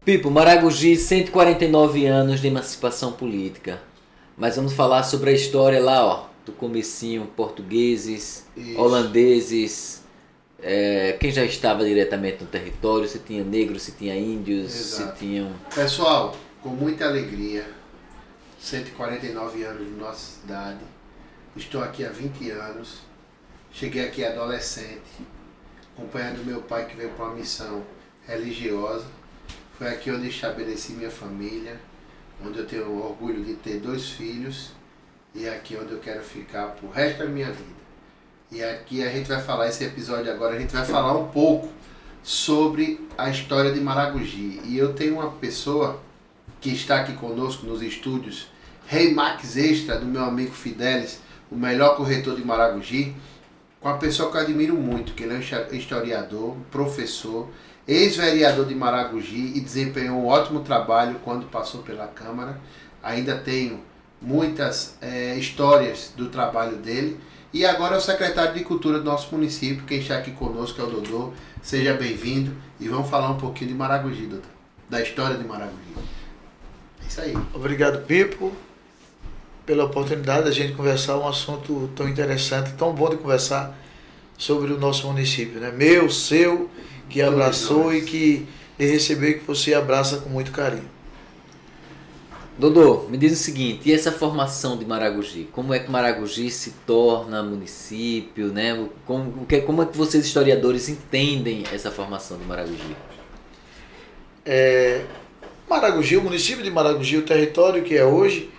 Pipo, Maragogi, 149 anos de emancipação política. Mas vamos falar sobre a história lá, ó, do comecinho, portugueses, Isso. holandeses, quem já estava diretamente no território, se tinha negros, se tinha índios, Exato. se tinham... Pessoal, com muita alegria, 149 anos de nossa cidade, estou aqui há 20 anos, cheguei aqui adolescente, acompanhando meu pai que veio para uma missão religiosa. Foi aqui onde estabeleci minha família, onde eu tenho o orgulho de ter 2 filhos e é aqui onde eu quero ficar pro resto da minha vida. E aqui a gente vai falar, esse episódio agora, a gente vai falar um pouco sobre a história de Maragogi. E eu tenho uma pessoa que está aqui conosco nos estúdios, Rei Max Extra, do meu amigo Fidelis, o melhor corretor de Maragogi, com uma pessoa que eu admiro muito, que ele é um historiador, professor, ex-vereador de Maragogi e desempenhou um ótimo trabalho quando passou pela Câmara. Ainda tenho muitas histórias do trabalho dele. E agora é o secretário de Cultura do nosso município. Quem está aqui conosco é o Dodô. Seja bem-vindo e vamos falar um pouquinho de Maragogi, Dodô. Da história de Maragogi. É isso aí. Obrigado, Pipo, pela oportunidade de a gente conversar um assunto tão interessante, tão bom de conversar sobre o nosso município, né? Meu, seu, que abraçou e que recebeu e que você abraça com muito carinho. Dodô, me diz o seguinte, e essa formação de Maragogi? Como é que Maragogi se torna município, né? Como é que vocês historiadores entendem essa formação de Maragogi? Maragogi, o município de Maragogi, o território que é hoje,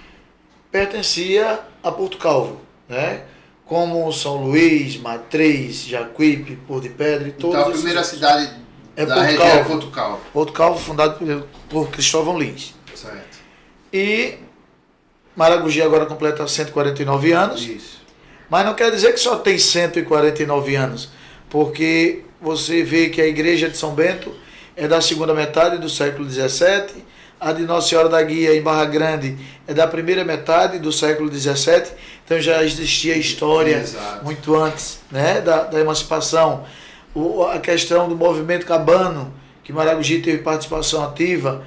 pertencia a Porto Calvo, né? Como São Luís, Matriz, Jacuípe, Pôr de Pedra e todos. Então a primeira cidade da Porto região é Calvo. Porto Calvo. Porto Calvo, fundado por Cristóvão Lins. Certo. E Maragogi agora completa 149 anos, Isso. mas não quer dizer que só tem 149 anos, porque você vê que a igreja de São Bento é da segunda metade do século XVII, a de Nossa Senhora da Guia em Barra Grande é da primeira metade do século XVII, então já existia história Exato. muito antes, né, da emancipação. A questão do movimento cabano, que Maragogi teve participação ativa,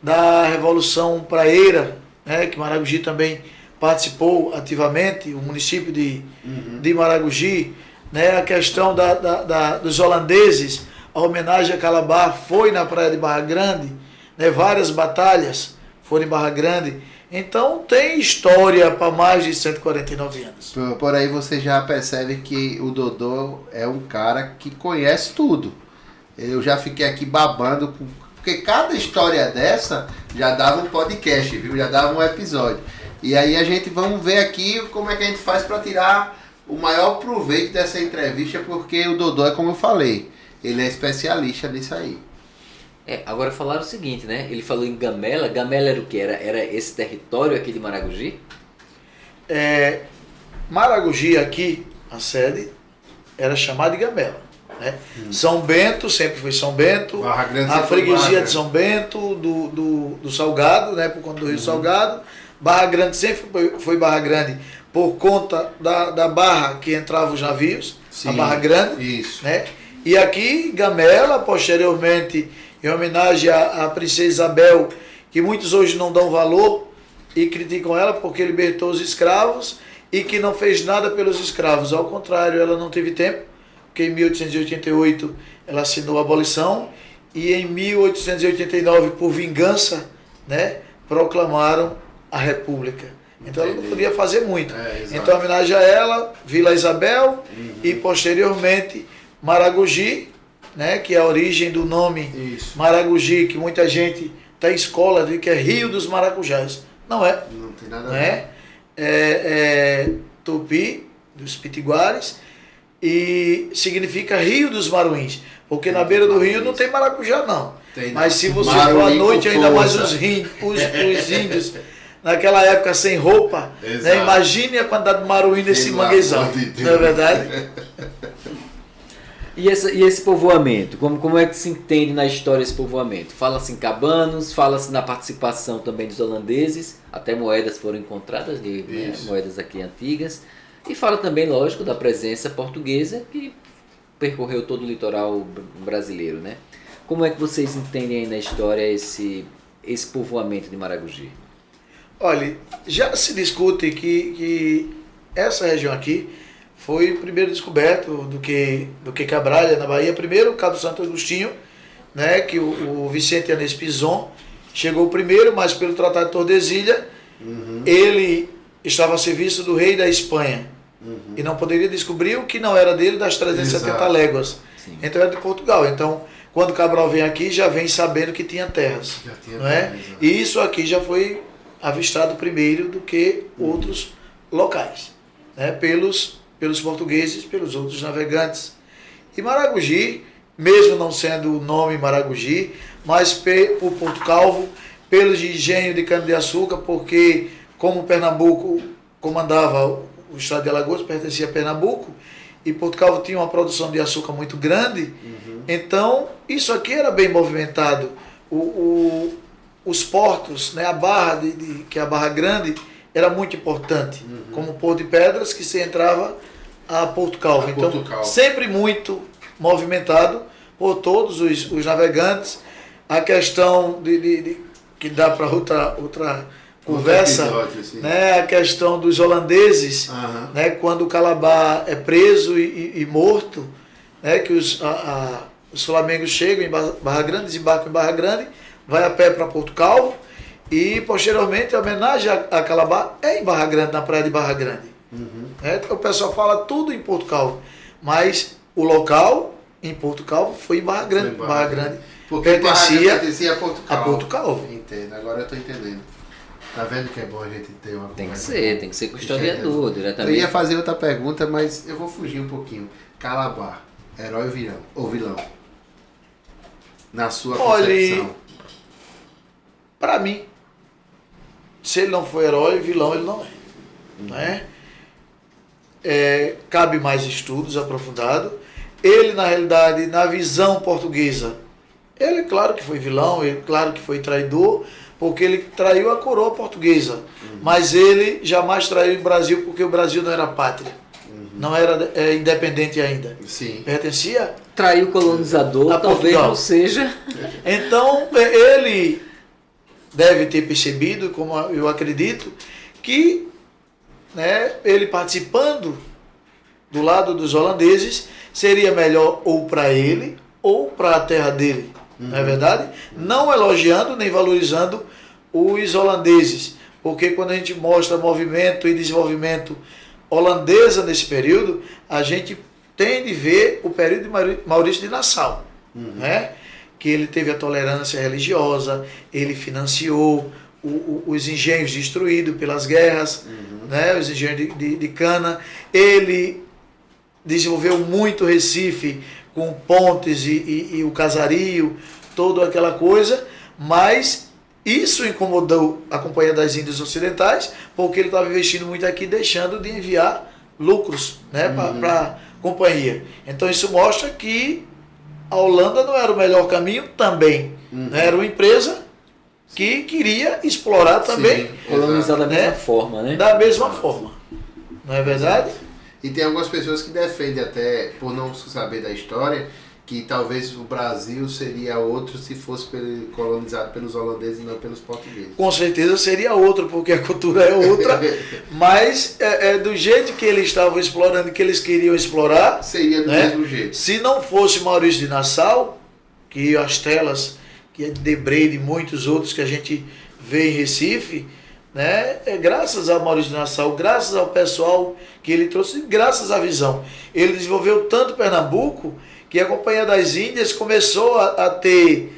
da Revolução Praeira, né, que Maragogi também participou ativamente, o município de Maragogi, né, a questão dos holandeses, a homenagem a Calabar foi na Praia de Barra Grande, né, várias batalhas foram em Barra Grande, então tem história para mais de 149 anos. Por aí você já percebe que o Dodô é um cara que conhece tudo. Eu já fiquei aqui babando, porque cada história dessa já dava um podcast, viu? Já dava um episódio. E aí a gente vamos ver aqui como é que a gente faz para tirar o maior proveito dessa entrevista, porque o Dodô é como eu falei, ele é especialista nisso aí. Agora falaram o seguinte, né? Ele falou em Gamela. Gamela era o que? Era esse território aqui de Maragogi? Maragogi aqui, a sede, era chamada de Gamela. Né? São Bento, sempre foi São Bento, Barra Grande a sempre foi Barra freguesia Grande. de São Bento, do Salgado, né, por conta do Rio Salgado. Barra Grande sempre foi Barra Grande por conta da barra que entravam os navios, Sim, a Barra Grande. isso. Né? E aqui Gamela, posteriormente, em homenagem à princesa Isabel, que muitos hoje não dão valor e criticam ela porque libertou os escravos e que não fez nada pelos escravos. Ao contrário, ela não teve tempo, porque em 1888 ela assinou a abolição e em 1889, por vingança, né, proclamaram a República. Então ela não podia fazer muito. Exato. Então, em homenagem a ela, Vila Isabel e posteriormente Maragogi, né, que é a origem do nome Isso. Maragogi, que muita gente tem escola de que é Rio dos Maracujás. Não é. Não tem nada a ver. Né? É Tupi, dos Pitiguares, e significa Rio dos Maruins, porque na beira do rio não tem maracujá não. Tem, não. Mas se você for Maruim à com noite, ainda mais força. os índios, naquela época sem roupa, né? Exato. Imagine a quantidade de maruim nesse Pelo manguezal, amor de Deus. não é verdade? E esse povoamento? Como é que se entende na história esse povoamento? Fala-se em cabanos, fala-se na participação também dos holandeses, até moedas foram encontradas, né, moedas aqui antigas. E fala também, lógico, da presença portuguesa que percorreu todo o litoral brasileiro, né? Como é que vocês entendem aí na história esse povoamento de Maragogi? Olha, já se discute que essa região aqui foi o primeiro descoberto do que Cabralha, na Bahia. Primeiro, o Cabo Santo Agostinho, né, que o Vicente Anês Pison chegou primeiro, mas pelo Tratado de Tordesilha, ele estava a serviço do rei da Espanha e não poderia descobrir o que não era dele das 370 Exato. léguas. Sim. Então era de Portugal. Então, quando Cabral vem aqui, já vem sabendo que tinha terras. Já tinha Não é? terras, exato. E isso aqui já foi avistado primeiro do que outros locais, né? pelos portugueses, pelos outros navegantes. E Maragogi, mesmo não sendo o nome Maragogi, mas por Porto Calvo, pelos engenho de cana-de-açúcar, porque como Pernambuco comandava o estado de Alagoas, pertencia a Pernambuco, e Porto Calvo tinha uma produção de açúcar muito grande, então isso aqui era bem movimentado. Os portos, né, a barra, que é a Barra Grande, era muito importante, como o Porto de Pedras, que se entrava a Porto Calvo. Então, Porto Calvo. sempre muito movimentado por todos os navegantes. A questão que dá para outra conversa, episódio, assim. né, a questão dos holandeses, né, quando o Calabar é preso e morto, né, que os flamengos chegam em Barra Grande, desembarcam em Barra Grande, vai a pé para Porto Calvo e posteriormente a homenagem a Calabar é em Barra Grande, na praia de Barra Grande. O pessoal fala tudo em Porto Calvo, mas o local em Porto Calvo foi em Barra Grande. Foi em Barra Grande Porque pertencia a Porto Calvo. a Porto Calvo. Entendo, agora eu estou entendendo. Tá vendo que é bom a gente ter uma Tem que conversa? ser com o historiador, Eu diretamente. ia fazer outra pergunta, mas eu vou fugir um pouquinho. Calabar, herói ou vilão? Na sua concepção. Para mim, se ele não for herói, vilão ele não é. Não é? Cabe mais estudos aprofundados. Ele, na realidade, na visão portuguesa, ele claro que foi vilão, ele claro que foi traidor, porque ele traiu a coroa portuguesa. Mas ele jamais traiu o Brasil, porque o Brasil não era pátria. Não era independente ainda. Sim. Pertencia. Traiu o colonizador, A talvez Portugal. não seja. Então, ele deve ter percebido, como eu acredito, que, né, ele participando do lado dos holandeses seria melhor ou para ele ou para a terra dele. Não é verdade? Não elogiando nem valorizando os holandeses, porque quando a gente mostra movimento e desenvolvimento holandesa nesse período, a gente tem de ver o período de Maurício de Nassau, né? Que ele teve a tolerância religiosa, ele financiou os engenhos destruídos pelas guerras, né? Os engenhos de cana, ele desenvolveu muito Recife com pontes e o casario, toda aquela coisa, mas isso incomodou a Companhia das Índias Ocidentais, porque ele estava investindo muito aqui, deixando de enviar lucros, né, para a companhia. Então isso mostra que a Holanda não era o melhor caminho também. Né, era uma empresa que queria explorar também. Sim, Colonizar da mesma né? forma, né? Da mesma forma. Não é verdade? E tem algumas pessoas que defendem até, por não saber da história, que talvez o Brasil seria outro se fosse colonizado pelos holandeses e não pelos portugueses. Com certeza seria outro, porque a cultura é outra, mas do jeito que eles estavam explorando, que eles queriam explorar, Seria do né? mesmo jeito. Se não fosse Maurício de Nassau, que as telas, que é de Debré e de muitos outros que a gente vê em Recife, né? Graças a Maurício de Nassau, graças ao pessoal que ele trouxe, graças à visão. Ele desenvolveu tanto Pernambuco que a Companhia das Índias começou a ter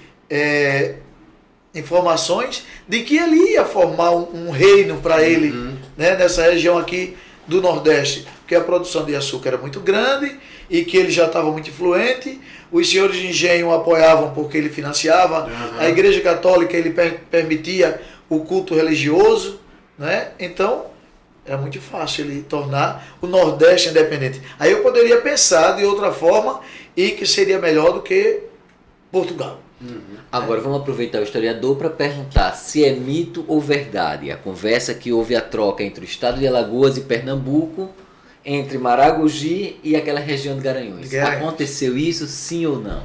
informações de que ele ia formar um reino para ele, né, nessa região aqui do Nordeste, porque a produção de açúcar era muito grande e que ele já estava muito influente, os senhores de engenho o apoiavam porque ele financiava, a Igreja Católica ele permitia o culto religioso, né? Então era muito fácil ele tornar o Nordeste independente. Aí eu poderia pensar de outra forma e que seria melhor do que Portugal. Agora vamos aproveitar o historiador para perguntar se é mito ou verdade a conversa que houve a troca entre o estado de Alagoas e Pernambuco, entre Maragogi e aquela região de Garanhuns. De Garanhuns. Aconteceu isso, sim ou não?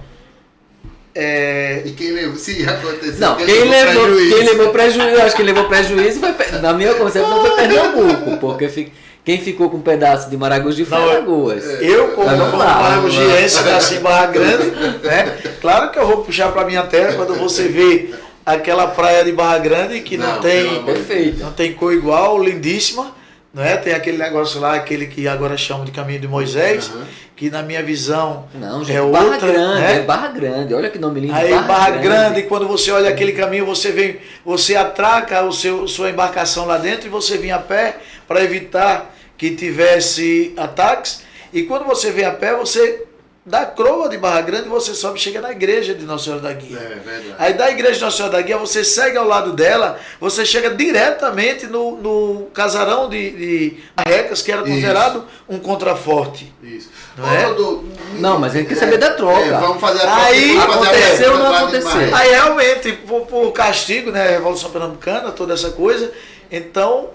E quem levou, se acontecer, Não, quem levou prejuízo, eu acho que levou prejuízo, na minha concepção, foi Pernambuco, porque quem ficou com um pedaço de Maragogi foi Alagoas. Eu, como maragogiense, nasci em Barra Grande, né? Claro que eu vou puxar para minha terra quando você vê aquela praia de Barra Grande que não tem cor igual, lindíssima, né? Tem aquele negócio lá, aquele que agora chamam de Caminho de Moisés, que na minha visão Barra Grande, né? É Barra Grande, olha que nome lindo. Aí Barra Grande, quando você olha aquele caminho, você atraca sua embarcação lá dentro e você vem a pé para evitar que tivesse ataques. E quando você vem a pé, você da Croa de Barra Grande, você sobe e chega na igreja de Nossa Senhora da Guia. É verdade. Aí da igreja de Nossa Senhora da Guia, você segue ao lado dela, você chega diretamente no casarão de Marrecas, que era considerado um contraforte. Isso. Não, mas ele quer saber da troca. Vamos fazer a troca. Aí aconteceu ou não aconteceu? Aí realmente, por castigo, né, Revolução Pernambucana, toda essa coisa, então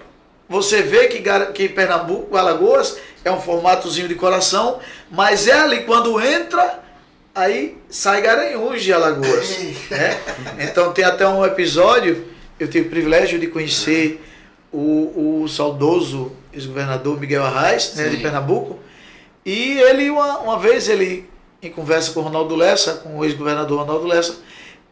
você vê que Pernambuco, Alagoas, é um formatozinho de coração, mas é ali quando entra, aí sai Garanhuns de Alagoas. Né? Então tem até um episódio, eu tive o privilégio de conhecer o saudoso ex-governador Miguel Arraes, né, de Pernambuco, e ele, uma vez, ele, em conversa com o Ronaldo Lessa, com o ex-governador Ronaldo Lessa,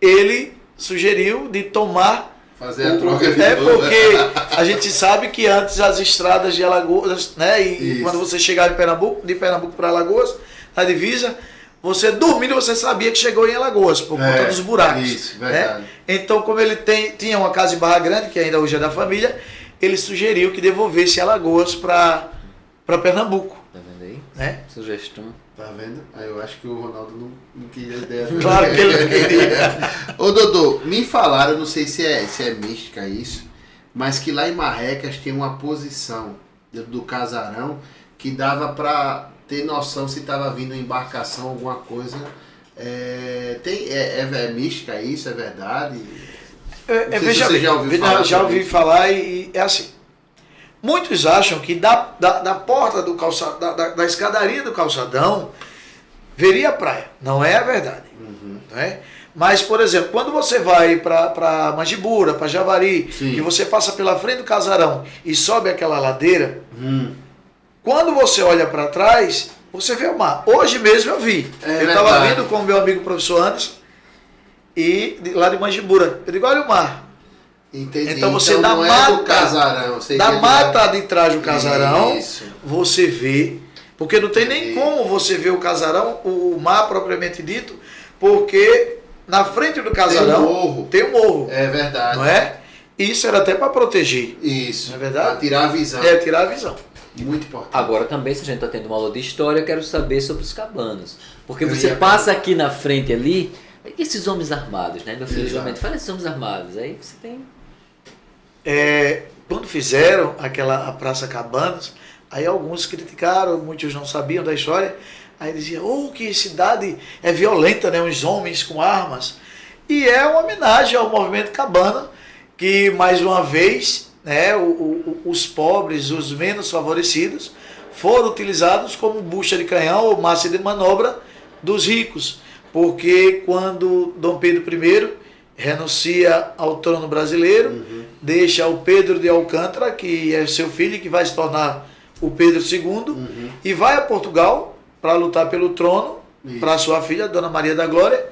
ele sugeriu de tomar fazer a troca de porque a gente sabe que antes as estradas de Alagoas, né? E quando você chegar de Pernambuco para Alagoas, na divisa, você dormindo, você sabia que chegou em Alagoas, por conta dos buracos. Isso, verdade. Né? Então, como ele tinha uma casa em Barra Grande, que ainda hoje é da família, ele sugeriu que devolvesse Alagoas para Pernambuco. Tá vendo aí? Né? Sugestão. Tá vendo? Aí eu acho que o Ronaldo não queria a ideia. Claro que ele não queria. Ô Dodô, me falaram, não sei se é mística isso, mas que lá em Marrecas tem uma posição do casarão que dava pra ter noção se tava vindo uma embarcação, alguma coisa. É mística isso? É verdade? Veja bem, já ouvi falar e é assim. Muitos acham que da porta do calçadão, da escadaria do calçadão, veria a praia. Não é a verdade. Né? Mas, por exemplo, quando você vai para Mangibura, para Javari, e você passa pela frente do casarão e sobe aquela ladeira, quando você olha para trás, você vê o mar. Hoje mesmo eu vi. Eu estava vindo com o meu amigo professor Anderson, lá de Mangibura. Eu digo, olha o mar. Entendi. Então você dá mata, casarão, da mata de trás do casarão, você vê, porque não tem nem como você ver o casarão, o mar propriamente dito, porque na frente do casarão tem um morro. É verdade. Não é? Isso era até para proteger. Isso. Não é verdade? Para tirar a visão. Tirar a visão. Muito importante. Agora também, se a gente está tendo uma aula de história, eu quero saber sobre os cabanos. Porque você passa aqui na frente ali, esses homens armados, né? Meu filho geralmente fala esses homens armados. Aí você tem... Quando fizeram a Praça Cabanos, aí alguns criticaram, muitos não sabiam da história, aí diziam, que cidade é violenta, né? Uns homens com armas. E é uma homenagem ao movimento cabana, que mais uma vez, né, os pobres, os menos favorecidos, foram utilizados como bucha de canhão ou massa de manobra dos ricos. Porque quando Dom Pedro I renuncia ao trono brasileiro, deixa o Pedro de Alcântara, que é seu filho, que vai se tornar o Pedro II, e vai a Portugal para lutar pelo trono, para sua filha, Dona Maria da Glória.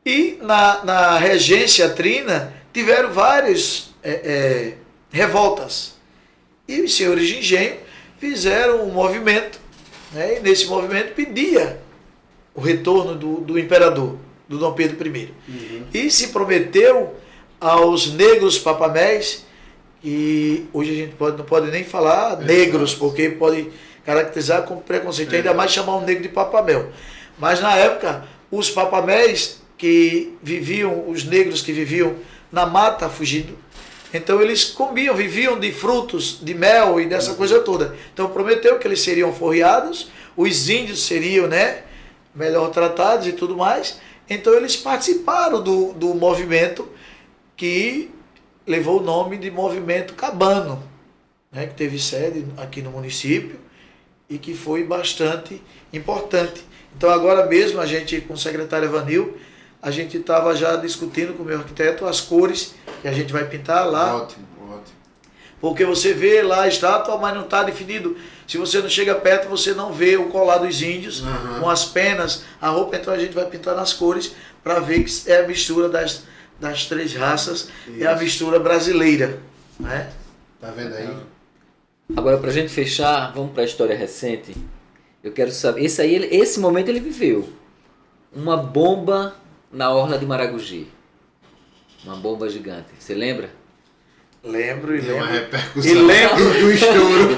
E na regência trina tiveram várias revoltas. E os senhores de engenho fizeram um movimento, né, e nesse movimento pedia o retorno do imperador, do Dom Pedro I. E se prometeu aos negros papaméis, e hoje a gente não pode nem falar negros, porque pode caracterizar como preconceito, ainda mais chamar um negro de papamel. Mas na época, os papaméis os negros que viviam na mata fugindo, então eles viviam de frutos, de mel e dessa coisa toda. Então prometeu que eles seriam forreados, os índios seriam, né, melhor tratados e tudo mais. Então eles participaram do movimento que levou o nome de Movimento Cabano, né, que teve sede aqui no município e que foi bastante importante. Então agora mesmo a gente, com o secretário Evanil, a gente estava já discutindo com o meu arquiteto as cores que a gente vai pintar lá. Ótimo, ótimo. Porque você vê lá a estátua, mas não está definido. Se você não chega perto, você não vê o colar dos índios, com as penas, a roupa. Então a gente vai pintar nas cores para ver que é a mistura das três raças, é a mistura brasileira. Né? Tá vendo aí? Agora, pra gente fechar, vamos pra história recente. Eu quero saber, esse momento ele viveu. Uma bomba na orla de Maragogi. Uma bomba gigante. Você lembra? Lembro e Deu uma lembro. repercussão E lembro. do estouro.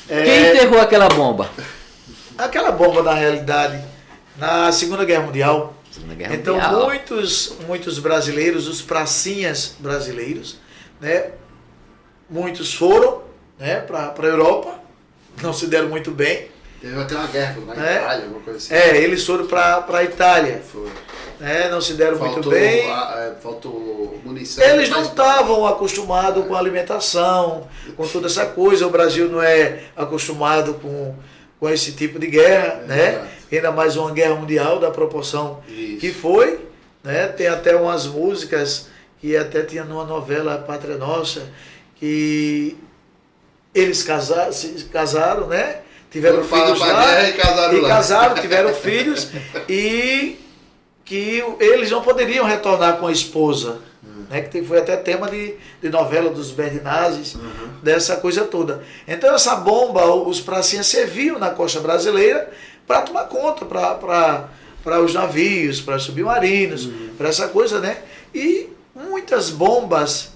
Quem enterrou aquela bomba? Aquela bomba, na realidade, na Segunda Guerra Mundial. Segunda Guerra Então Mundial. muitos brasileiros, os pracinhas brasileiros, né, muitos foram, né, para a Europa, não se deram muito bem. Teve até uma guerra na É. Itália, alguma coisa assim. Eles foram para a Itália, Foi. né, não se deram muito Faltou, bem. faltou munição. Eles não mas- estavam acostumados com a alimentação, com toda essa coisa. O Brasil não é acostumado com esse tipo de guerra, né? Exato. Ainda mais uma guerra mundial da proporção Isso. que foi, né? Tem até umas músicas que até tinha numa novela Pátria Nossa, que eles se casaram, né? Tiveram Foram filhos para a lá guerra e casaram lá. tiveram filhos e que eles não poderiam retornar com a esposa, né? Que foi até tema de novela dos Berdinazes, dessa coisa toda. Então essa bomba, os pracinhas serviam na costa brasileira para tomar conta, para os navios, para os submarinos, para essa coisa, né? E muitas bombas,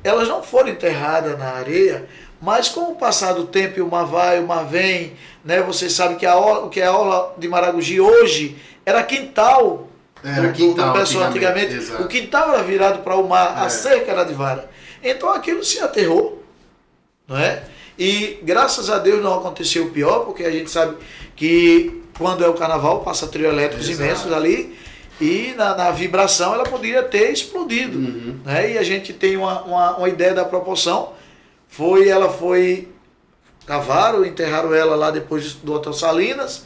elas não foram enterradas na areia, mas com o passar do tempo, e o mar vai, o mar vem, né? Você sabe que o que é a orla de Maragogi hoje era quintal. Era do quintal, pessoal antigamente, antigamente. exato. O quintal era virado para o mar, a É. cerca era de vara. Então aquilo se aterrou, não é? E graças a Deus não aconteceu o pior, porque a gente sabe que quando é o carnaval passa trio elétricos Exato. imensos ali, e na vibração ela poderia ter explodido. Né? E a gente tem uma ideia da proporção. Ela foi, cavaram, enterraram ela lá depois do Hotel Salinas,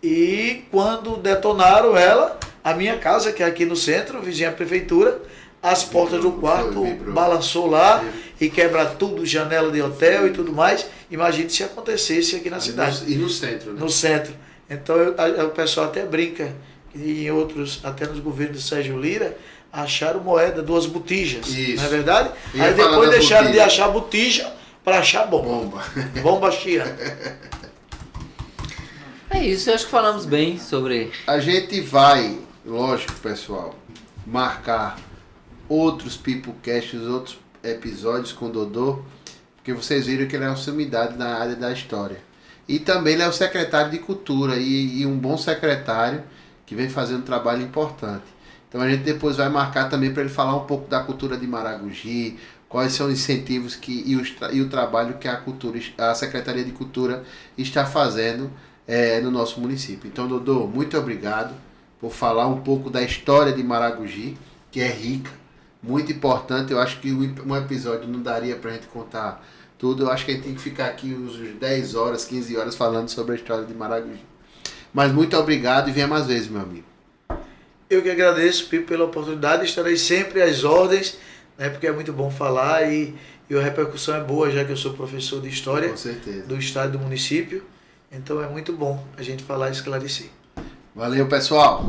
e quando detonaram ela, a minha casa, que é aqui no centro, vizinha à prefeitura, as portas do quarto vibrou. balançou lá e quebra tudo, janela de hotel e tudo mais. Imagine se acontecesse aqui na cidade, E no centro, né? no centro. Então o pessoal até brinca, e em outros, até nos governos de Sérgio Lira, acharam moeda, 2 botijas, Isso. não é verdade? Eu ia Aí falar depois das deixaram de botijas. achar botija para achar bomba. Bomba. Bomba chiana. É isso, eu acho que falamos bem sobre. A gente vai, lógico, pessoal, marcar outros Peoplecasts, outros episódios com o Dodô, porque vocês viram que ele é uma sumidade na área da história. E também ele é o secretário de Cultura e um bom secretário que vem fazendo um trabalho importante. Então a gente depois vai marcar também para ele falar um pouco da cultura de Maragogi, quais são os incentivos e o trabalho que a Secretaria de Cultura está fazendo no nosso município. Então, Dodô, muito obrigado por falar um pouco da história de Maragogi, que é rica, muito importante. Eu acho que um episódio não daria para a gente contar tudo. Eu acho que a gente tem que ficar aqui uns 10 horas, 15 horas falando sobre a história de Maragogi. Mas muito obrigado e venha mais vezes, meu amigo. Eu que agradeço, Pipo, pela oportunidade. Estarei sempre às ordens, né, porque é muito bom falar e a repercussão é boa, já que eu sou professor de História Com certeza. do estado e do município. Então é muito bom a gente falar e esclarecer. Valeu, pessoal!